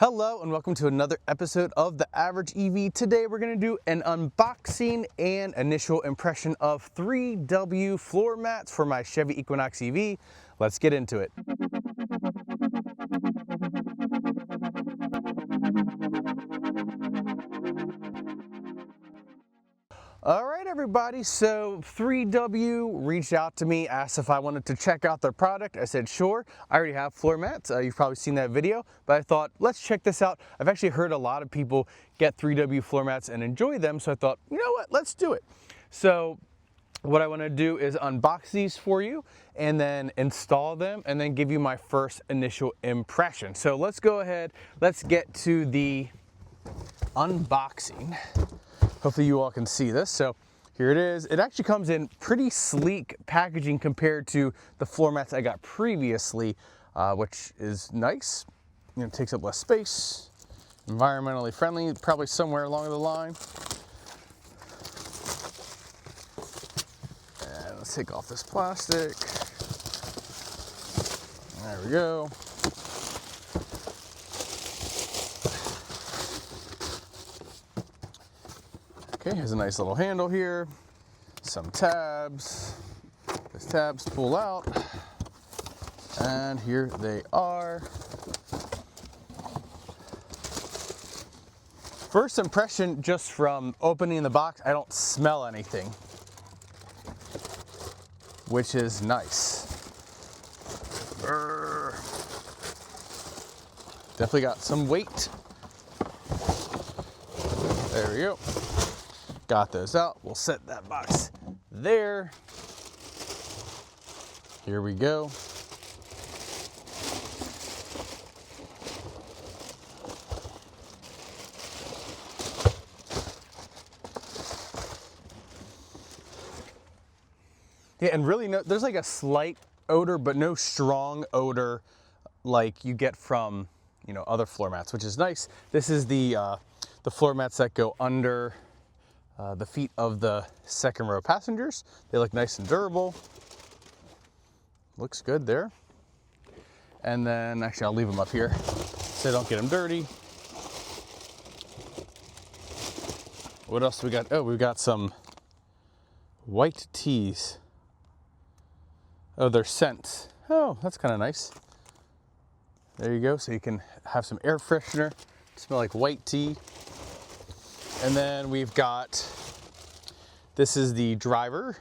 Hello and welcome to another episode of The Average EV. Today we're going to do an unboxing and initial impression of 3W floor mats for my Chevy Equinox EV. Let's get into it. All right, everybody, so 3W reached out to me, asked if I wanted to check out their product. I said, sure. I already have floor mats. You've probably seen that video, but I thought, let's check this out. I've actually heard a lot of people get 3W floor mats and enjoy them, so I thought, you know what, let's do it. So what I want to do is unbox these for you and then install them and then give you my first initial impression. So let's go ahead, let's get to the unboxing. Hopefully you all can see this. So here it is. It actually comes in pretty sleek packaging compared to the floor mats I got previously, which is nice. You know, it takes up less space, environmentally friendly, probably somewhere along the line. And let's take off this plastic. There we go. Okay, here's a nice little handle here, some tabs. These tabs pull out, and here they are. First impression, just from opening the box, I don't smell anything, which is nice. Definitely got some weight. There we go. Got those out. We'll set that box there. Here we go. Yeah, and really there's like a slight odor, but no strong odor like you get from, you know, other floor mats, which is nice. This is the floor mats that go under the feet of the second row passengers. They look nice and durable. Looks good there. And then, actually I'll leave them up here so don't get them dirty. What else do we got? Oh, we've got some white teas. Oh, they're scents. Oh, that's kind of nice. There you go, so you can have some air freshener, smell like white tea. And then we've got, this is the driver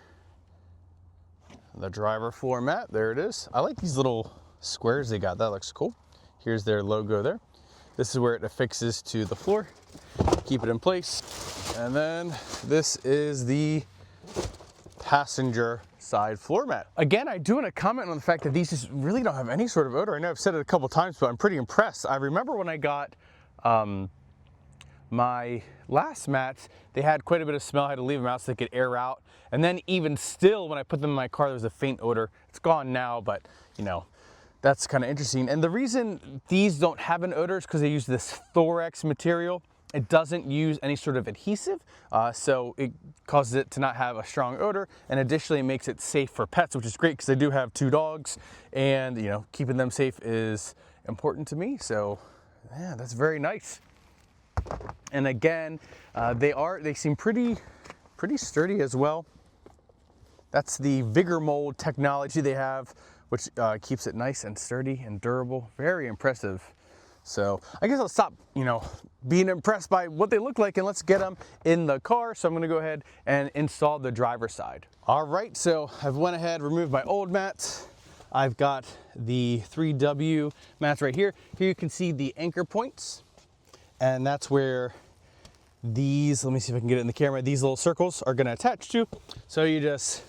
floor mat. There it is. I like these little squares they got. That looks cool. Here's their logo there. This is where it affixes to the floor. Keep it in place. And then this is the passenger side floor mat. Again, I do want to comment on the fact that these just really don't have any sort of odor. I know I've said it a couple times, but I'm pretty impressed. I remember when I got my last mats, they had quite a bit of smell. I had to leave them out so they could air out. And then even still, when I put them in my car, there was a faint odor. It's gone now, but you know, that's kind of interesting. And the reason these don't have an odor is because they use this Thorex material. It doesn't use any sort of adhesive, so it causes it to not have a strong odor, and additionally it makes it safe for pets, which is great because I do have 2 dogs, and you know, keeping them safe is important to me. So yeah, that's very nice. And again, they seem pretty sturdy as well. That's the Vigor Mold technology they have, which keeps it nice and sturdy and durable. Very impressive. So I guess I'll stop, you know, being impressed by what they look like and let's get them in the car. So I'm going to go ahead and install the driver's side. All right, so I've went ahead, removed my old mats. I've got the 3W mats right here. Here you can see the anchor points. And that's where these, let me see if I can get it in the camera, these little circles are going to attach to. So you just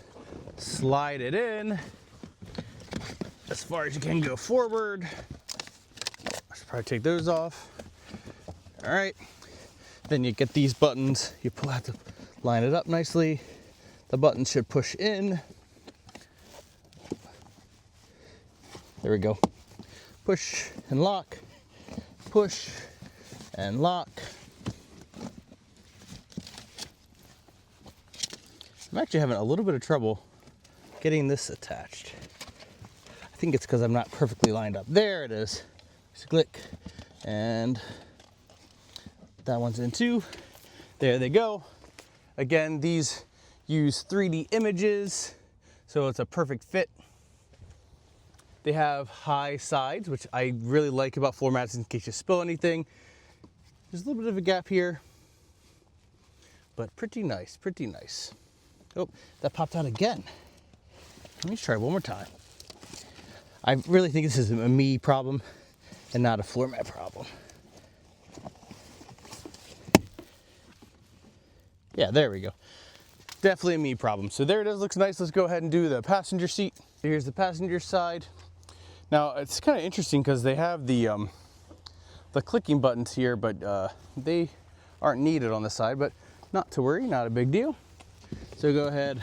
slide it in as far as you can go forward. I should probably take those off. All right. Then you get these buttons, you pull out to line it up nicely. The buttons should push in. There we go. Push and lock, push and lock. I'm actually having a little bit of trouble getting this attached. I think it's because I'm not perfectly lined up. There it is. Just click And that one's in too. There they go. Again, these use 3D images, so it's a perfect fit. They have high sides, which I really like about floor mats in case you spill anything. There's a little bit of a gap here, but pretty nice, pretty nice. Oh, that popped out again. Let me try one more time. I really think this is a me problem and not a floor mat problem. Yeah, there we go. Definitely a me problem. So there it is, looks nice. Let's go ahead and do the passenger seat. Here's the passenger side. Now it's kind of interesting because they have the clicking buttons here, but they aren't needed on the side, but not to worry, not a big deal. So go ahead,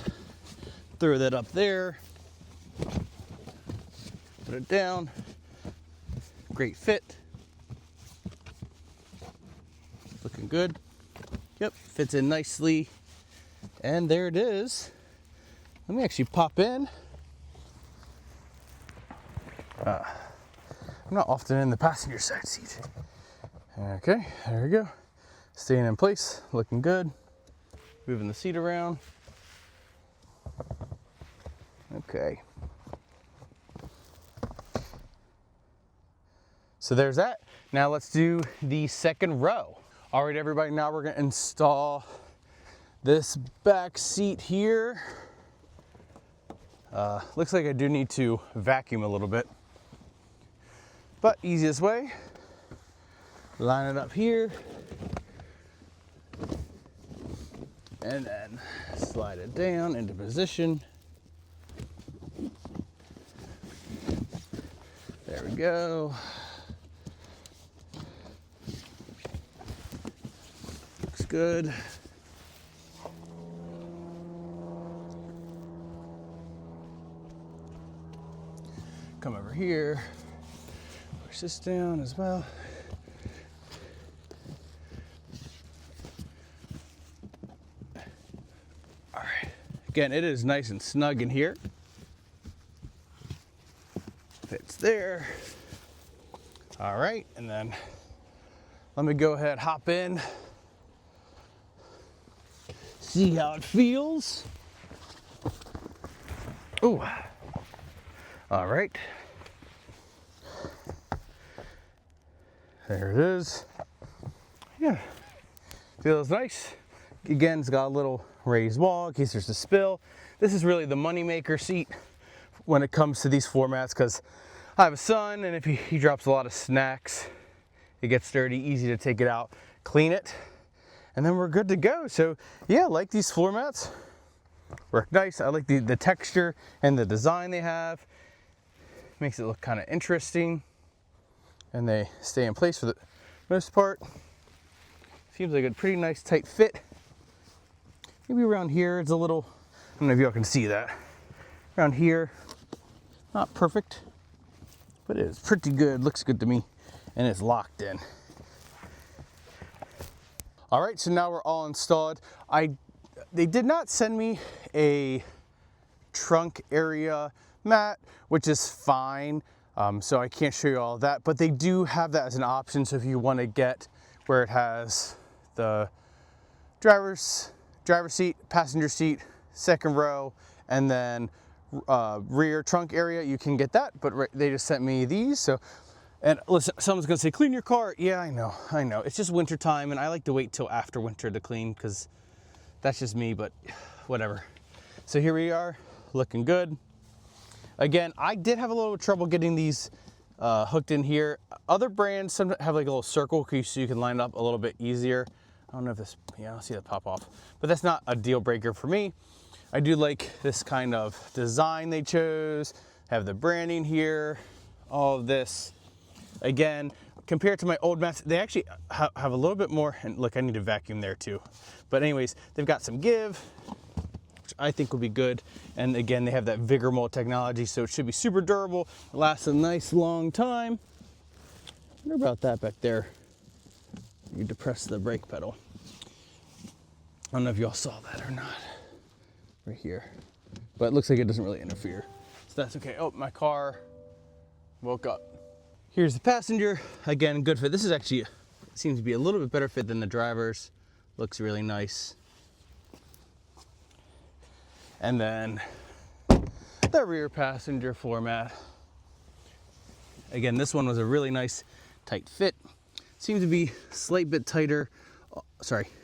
throw that up there, put it down, great fit. Looking good. Yep, fits in nicely. And there it is. Let me actually pop in. I'm not often in the passenger side seat. Okay, there we go. Staying in place, looking good. Moving the seat around. Okay. So there's that. Now let's do the second row. All right, everybody, now we're gonna install this back seat here. Looks like I do need to vacuum a little bit, but easiest way, line it up here, and then slide it down into position. There we go. Looks good. Come over here, push this down as well. All right, again, it is nice and snug in here. Fits there. All right, and then let me go ahead, hop in, see how it feels. Ooh. All right. There it is. Yeah, feels nice. Again, it's got a little raised wall in case there's a spill. This is really the money maker seat when it comes to these floor mats, because I have a son, and if he drops a lot of snacks, it gets dirty, easy to take it out, clean it, and then we're good to go. So yeah, I like these floor mats. Work nice. I like the texture and the design they have. Makes it look kind of interesting, and they stay in place for the most part. Seems like a pretty nice tight fit. Maybe around here it's a little, I don't know if y'all can see that. Around here, not perfect, but it is pretty good, looks good to me, and it's locked in. All right, so now we're all installed. They did not send me a trunk area mat, which is fine. So I can't show you all of that, but they do have that as an option. So if you want to get where it has the driver seat, passenger seat, second row, and then rear trunk area, you can get that. But they just sent me these. So, and listen, someone's gonna say, clean your car. Yeah, I know. It's just winter time, and I like to wait till after winter to clean, because that's just me, but whatever. So here we are, looking good. Again, I did have a little trouble getting these hooked in here. Other brands sometimes have like a little circle so you can line it up a little bit easier. I don't know if this, yeah, I'll see that pop off, but that's not a deal breaker for me. I do like this kind of design they chose, have the branding here, all of this. Again, compared to my old mats, they actually have a little bit more, and look, I need to vacuum there too. But anyways, they've got some give, which I think will be good. And again, they have that Vigor Mold technology, so it should be super durable, lasts a nice long time. I wonder about that back there. You depress the brake pedal. I don't know if y'all saw that or not, right here. But it looks like it doesn't really interfere, so that's okay. Oh, my car woke up. Here's the passenger. Again, good fit. This is actually, seems to be a little bit better fit than the driver's. Looks really nice. And then the rear passenger floor mat. Again, this one was a really nice tight fit. Seems to be a slight bit tighter.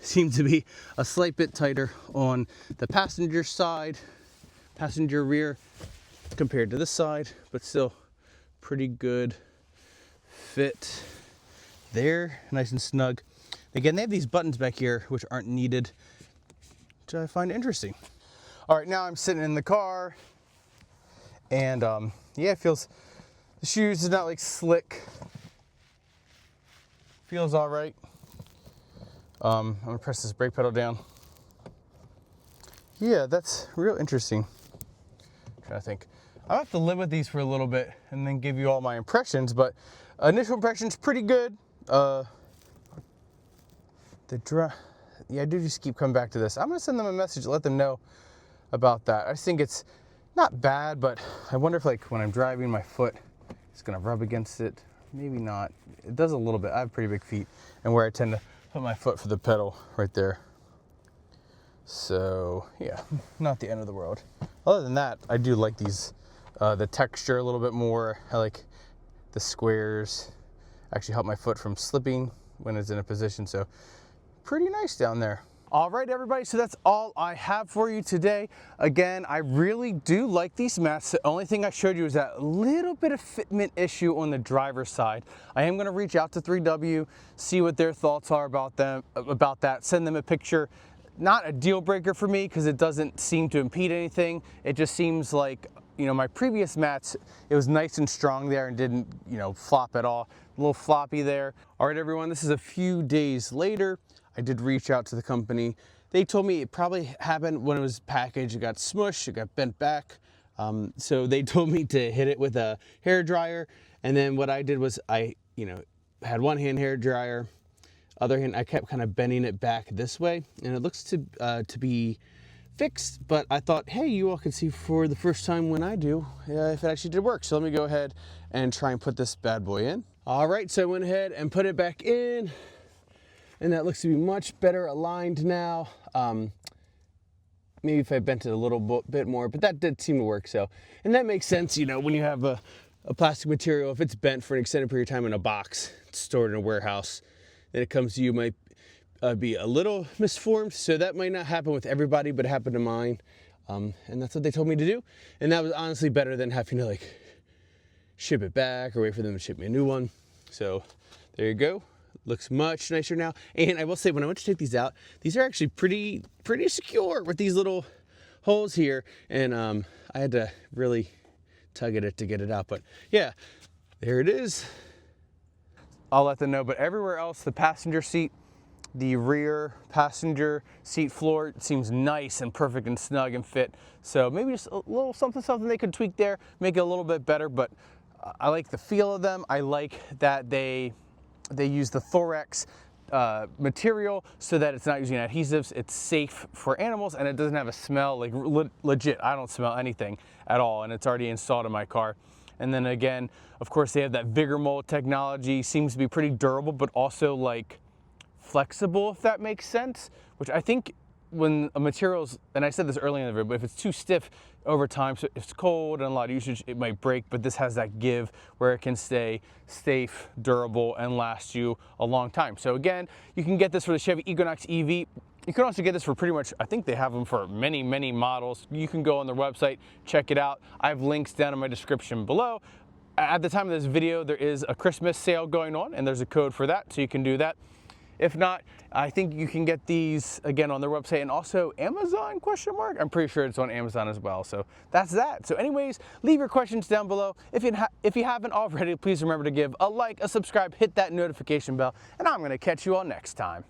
Seems to be a slight bit tighter on the passenger side, passenger rear, compared to this side, but still pretty good fit there, nice and snug. Again, they have these buttons back here which aren't needed, which I find interesting. All right, now I'm sitting in the car, and yeah, it feels, the shoes is not like slick. Feels all right. I'm gonna press this brake pedal down. Yeah, that's real interesting. I'm trying to think. I'll have to live with these for a little bit and then give you all my impressions, but initial impressions pretty good. Yeah, I do just keep coming back to this. I'm gonna send them a message to let them know about that. I just think it's not bad, but I wonder if, like, when I'm driving, my foot is gonna rub against it. Maybe not. It does a little bit. I have pretty big feet, and where I tend to put my foot for the pedal right there. So yeah, not the end of the world. Other than that, I do like these, the texture a little bit more. I like the squares, actually help my foot from slipping when it's in a position. So pretty nice down there. All right, everybody, so that's all I have for you today. Again, I really do like these mats. The only thing I showed you is that little bit of fitment issue on the driver's side. I am gonna reach out to 3W, see what their thoughts are about that, send them a picture. Not a deal breaker for me because it doesn't seem to impede anything. It just seems like, you know, my previous mats, it was nice and strong there and didn't, you know, flop at all. A little floppy there. All right, everyone, this is a few days later. I did reach out to the company. They told me it probably happened when it was packaged. It got smushed, it got bent back. So they told me to hit it with a hair dryer. And then what I did was I, you know, had one hand hair dryer, other hand I kept kind of bending it back this way, and it looks to be fixed. But I thought, hey, you all can see for the first time when I do if it actually did work. So let me go ahead and try and put this bad boy in. All right, so I went ahead and put it back in. And that looks to be much better aligned now. Maybe if I bent it a little bit more, but that did seem to work. So, and that makes sense, you know, when you have a plastic material, if it's bent for an extended period of time in a box, it's stored in a warehouse, then it comes to you, might be a little misformed. So that might not happen with everybody, but it happened to mine. And that's what they told me to do. And that was honestly better than having to like ship it back or wait for them to ship me a new one. So there you go. Looks much nicer now. And I will say, when I went to take these out, these are actually pretty secure with these little holes here. And I had to really tug at it to get it out. But yeah, there it is. I'll let them know. But everywhere else, the passenger seat, the rear passenger seat floor, it seems nice and perfect and snug and fit. So maybe just a little something they could tweak there, make it a little bit better. But I like the feel of them. I like that they use the Thorax material so that it's not using adhesives. It's safe for animals and it doesn't have a smell. Like legit, I don't smell anything at all, and it's already installed in my car. And then again, of course, they have that vigor mold technology. Seems to be pretty durable, but also like flexible, if that makes sense. Which I think when a material's, and I said this earlier in the video, but if it's too stiff over time, so if it's cold and a lot of usage, it might break, but this has that give where it can stay safe, durable, and last you a long time. So again, you can get this for the Chevy Equinox EV. You can also get this for pretty much, I think they have them for many models. You can go on their website, check it out. I have links down in my description below. At the time of this video, there is a Christmas sale going on, and there's a code for that, so you can do that. If not, I think you can get these again on their website and also Amazon, ? I'm pretty sure it's on Amazon as well. So that's that. So anyways, leave your questions down below. If you haven't already, please remember to give a like, a subscribe, hit that notification bell, and I'm gonna catch you all next time.